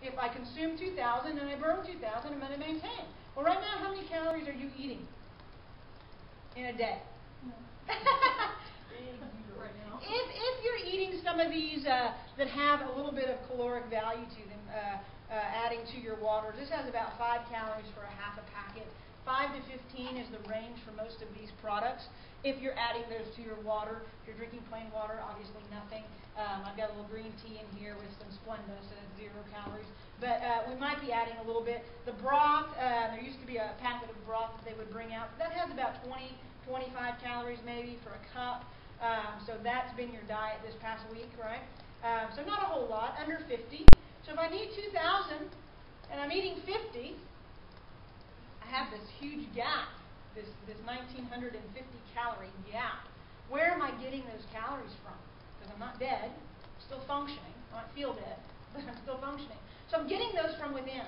If I consume 2,000 and I burn 2,000, I'm going to maintain. Well, right now, how many calories are you eating in a day? If you're eating some of these that have a little bit of caloric value to them, adding to your water, this has about 5 calories for a half a packet. 5 to 15 is the range for most of these products. If you're adding those to your water, if you're drinking plain water, obviously nothing. I've got a little green tea in here with some Splenda, so that's 0 calories. But we might be adding a little bit. The broth, there used to be a packet of broth that they would bring out. That has about 20, 25 calories maybe for a cup. So that's been your diet this past week, right? So not a whole lot, under 50. So if I need 2,000 and I'm eating 50, I have this huge gap, this 1,950 calorie gap. Where am I getting those calories from? Because I'm not dead, I'm still functioning. I might feel dead, but I'm still functioning. So I'm getting those from within.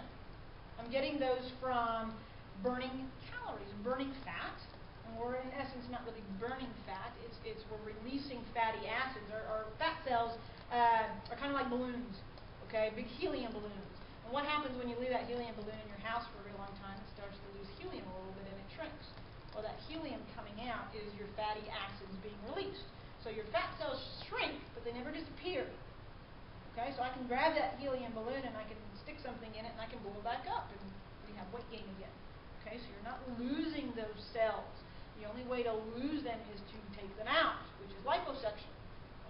I'm getting those from burning calories, burning fat. And we're in essence not really burning fat. It's we're releasing fatty acids. Our fat cells are kind of like balloons, okay? Big helium balloons. And what happens when you leave that helium balloon in your house for a really long time? It starts to lose helium a little bit and it shrinks. Well, that helium coming out is your fatty acids being released. So your fat cells shrink, but they never disappear. Okay, so I can grab that helium balloon and I can stick something in it and I can blow it back up and we have weight gain again. Okay, so you're not losing those cells. The only way to lose them is to take them out, which is liposuction,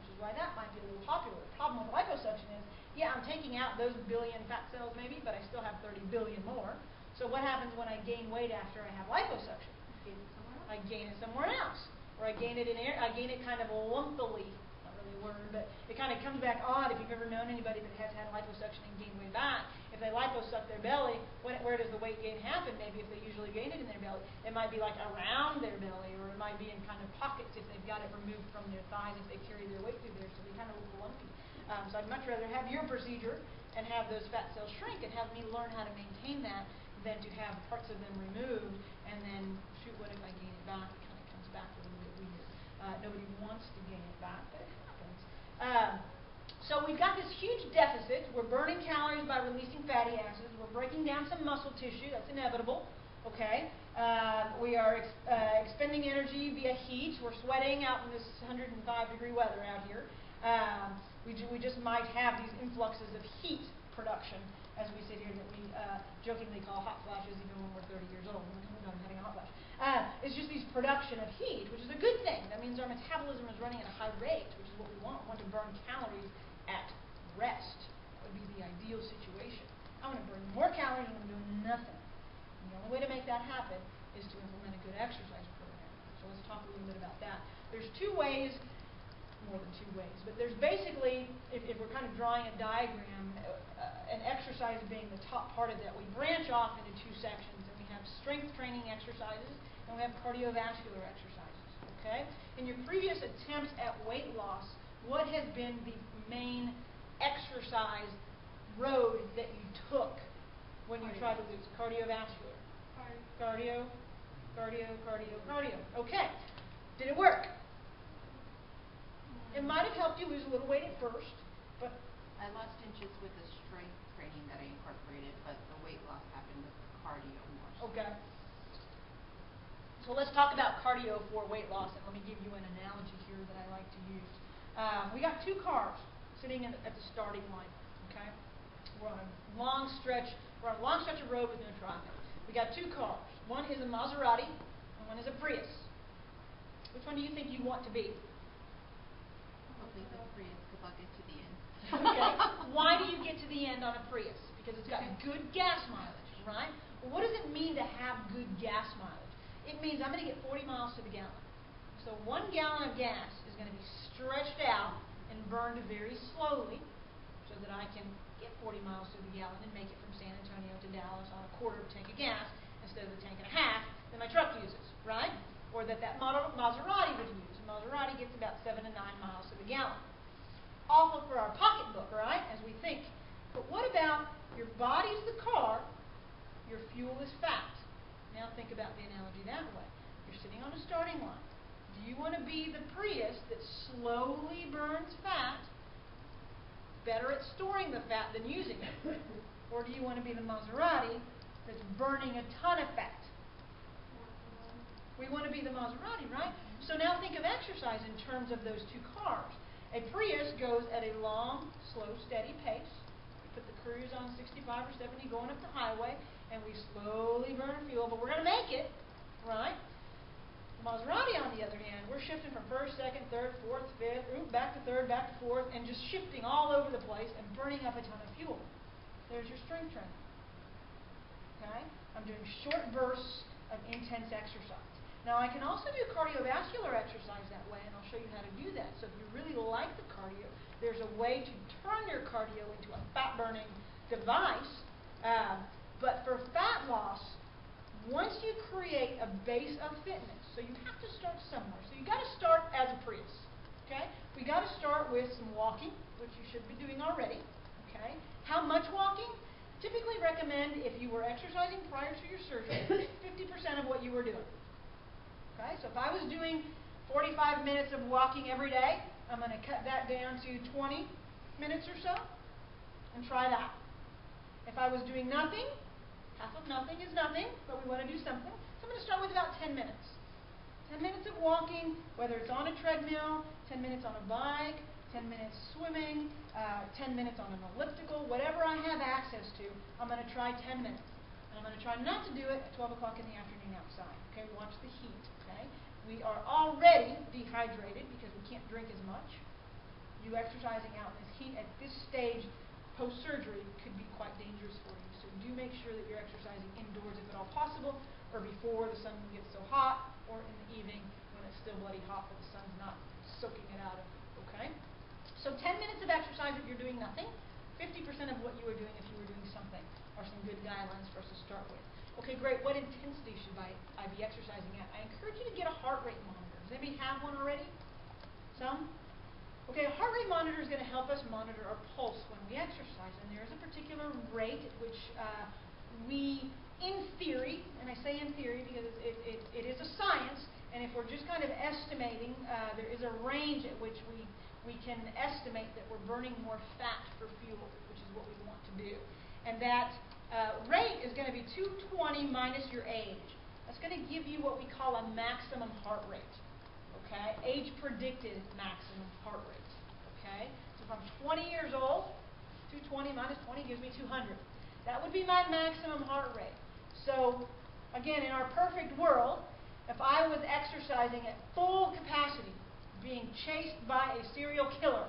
which is why that might be a little popular. The problem with liposuction is, yeah, I'm taking out those billion fat cells maybe, but I still have 30 billion more. So what happens when I gain weight after I have liposuction? I gain it somewhere else. Or I gain it in air. I gain it kind of lumpily. Not really a word, but it kind of comes back odd if you've ever known anybody that has had liposuction and gained weight back. If they liposuck their belly, where does the weight gain happen? Maybe if they usually gain it in their belly. It might be like around their belly, or it might be in kind of pockets if they've got it removed from their thighs, if they carry their weight through there, so they kind of look lumpy. So I'd much rather have your procedure and have those fat cells shrink and have me learn how to maintain that than to have parts of them removed and then, shoot, what if I gain it back? It kind of comes back a little bit weird. Nobody wants to gain it back, but it happens. So we've got this huge deficit. We're burning calories by releasing fatty acids. We're breaking down some muscle tissue. That's inevitable. Okay. We are expending energy via heat. We're sweating out in this 105-degree weather out here. We just might have these influxes of heat production as we sit here that we jokingly call hot flashes even when we're 30 years old. I'm having a hot flash. It's just these production of heat, which is a good thing. That means our metabolism is running at a high rate, which is what we want. We want to burn calories at rest. That would be the ideal situation. I want to burn more calories when I'm doing nothing. And the only way to make that happen is to implement a good exercise program. So let's talk a little bit about that. There's 2 ways, more than 2 ways, but there's basically, if we're kind of drawing a diagram, an exercise being the top part of that, we branch off into 2 sections, and we have strength training exercises, and we have cardiovascular exercises, okay? In your previous attempts at weight loss, what has been the main exercise road that you took when you tried to lose? Cardiovascular. Cardio. Okay. Did it work? It might have helped you lose a little weight at first, but I lost inches with the strength training that I incorporated, but the weight loss happened with the cardio more. Okay. So let's talk about cardio for weight loss, and let me give you an analogy here that I like to use. We got 2 cars sitting at the starting line. Okay, we're on a long stretch of road with no traffic. We got 2 cars. One is a Maserati, and one is a Prius. Which one do you think you want to be? Probably the Prius, because I'll get to the end. Okay. Why do you get to the end on a Prius? Because it's got good gas mileage, right? Well, what does it mean to have good gas mileage? It means I'm going to get 40 miles to the gallon. So 1 gallon of gas is going to be stretched out and burned very slowly so that I can get 40 miles to the gallon and make it from San Antonio to Dallas on a quarter of a tank of gas instead of the tank and a half that my truck uses, right? Or that Maserati would use. A Maserati gets about 7 to 9 miles to the gallon. Awful for our pocketbook, right, as we think. But what about your body's the car, your fuel is fat? Now think about the analogy that way. You're sitting on a starting line. Do you want to be the Prius that slowly burns fat, better at storing the fat than using it? Or do you want to be the Maserati that's burning a ton of fat? We want to be the Maserati, right? So now think of exercise in terms of those two cars. A Prius goes at a long, slow, steady pace. We put the cruise on 65 or 70 going up the highway, and we slowly burn fuel, but we're going to make it, right? The Maserati, on the other hand, we're shifting from first, second, third, fourth, fifth, back to third, back to fourth, and just shifting all over the place and burning up a ton of fuel. There's your strength training. Okay? I'm doing short bursts of intense exercise. Now, I can also do cardiovascular exercise that way, and I'll show you how to do that. So if you really like the cardio, there's a way to turn your cardio into a fat-burning device. But for fat loss, once you create a base of fitness, so you have to start somewhere. So you've got to start as a Prius. Okay? We got to start with some walking, which you should be doing already. Okay? How much walking? Typically recommend, if you were exercising prior to your surgery, 50% of what you were doing. Okay, so if I was doing 45 minutes of walking every day, I'm going to cut that down to 20 minutes or so and try that. If I was doing nothing, half of nothing is nothing, but we want to do something. So I'm going to start with about 10 minutes. 10 minutes of walking, whether it's on a treadmill, 10 minutes on a bike, 10 minutes swimming, 10 minutes on an elliptical, whatever I have access to, I'm going to try 10 minutes. And I'm going to try not to do it at 12 o'clock in the afternoon outside. Okay, watch the heat. Okay, we are already dehydrated because we can't drink as much. You exercising out in this heat at this stage post-surgery could be quite dangerous for you. So do make sure that you're exercising indoors if at all possible, or before the sun gets so hot, or in the evening when it's still bloody hot but the sun's not soaking it out of you. Okay, so 10 minutes of exercise if you're doing nothing. 50% of what you were doing if you were doing something are some good guidelines for us to start with. Okay, great. What intensity should I be exercising at? I encourage you to get a heart rate monitor. Does anybody have one already? Some? Okay, a heart rate monitor is going to help us monitor our pulse when we exercise. And there is a particular rate at which we, in theory, and I say in theory because it is a science, and if we're just kind of estimating, there is a range at which we can estimate that we're burning more fat for fuel, which is what we want to do. And that rate is going to be 220 minus your age. That's going to give you what we call a maximum heart rate. Okay? Age-predicted maximum heart rate. Okay? So if I'm 20 years old, 220 minus 20 gives me 200. That would be my maximum heart rate. So, again, in our perfect world, if I was exercising at full capacity, being chased by a serial killer,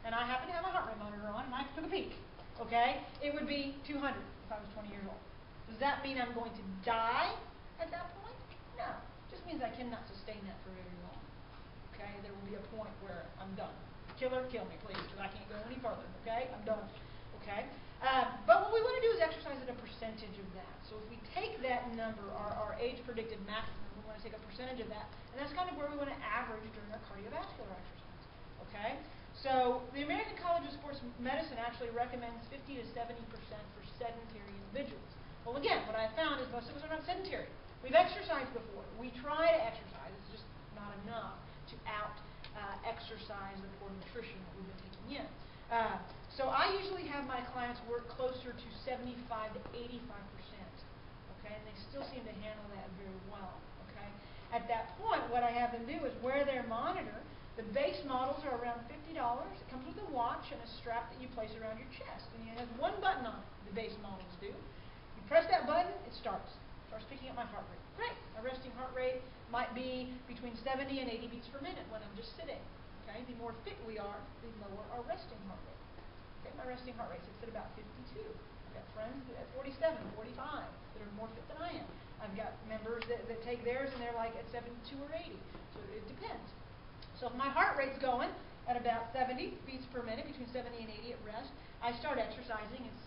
and I happen to have a heart rate monitor on, and I took a peek, okay, it would be 200 if I was 20 years old. Does that mean I'm going to die at that point? No. It just means I cannot sustain that for very long. Okay? There will be a point where I'm done. Killer, kill me, please, because I can't go any further. Okay? I'm done. Okay? But what we want to do is exercise at a percentage of that. So if we take that number, our age-predicted maximum, we want to take a percentage of that, and that's kind of where we want to average during our cardiovascular exercise. Okay? So the American College of Sports Medicine actually recommends 50 to 70% for sedentary individuals. Well, again, what I found is most of us are not sedentary. We've exercised before. We try to exercise. It's just not enough to exercise the poor nutrition that we've been taking in. So I usually have my clients work closer to 75 to 85%. Okay, and they still seem to handle that very well. Okay, at that point, what I have them do is wear their monitor. The base models are around $50. It comes with a watch and a strap that you place around your chest, and it has one button on it. The base models do. You press that button, it starts picking up my heart rate. Great. My resting heart rate might be between 70 and 80 beats per minute when I'm just sitting. Okay, the more fit we are, the lower our resting heart rate. Okay, my resting heart rate sits at about 52. I've got friends at 47, 45 that are more fit than I am. I've got members that take theirs and they're like at 72 or 80. So it depends. So if my heart rate's going at about 70 beats per minute, between 70 and 80 at rest, I start exercising. It's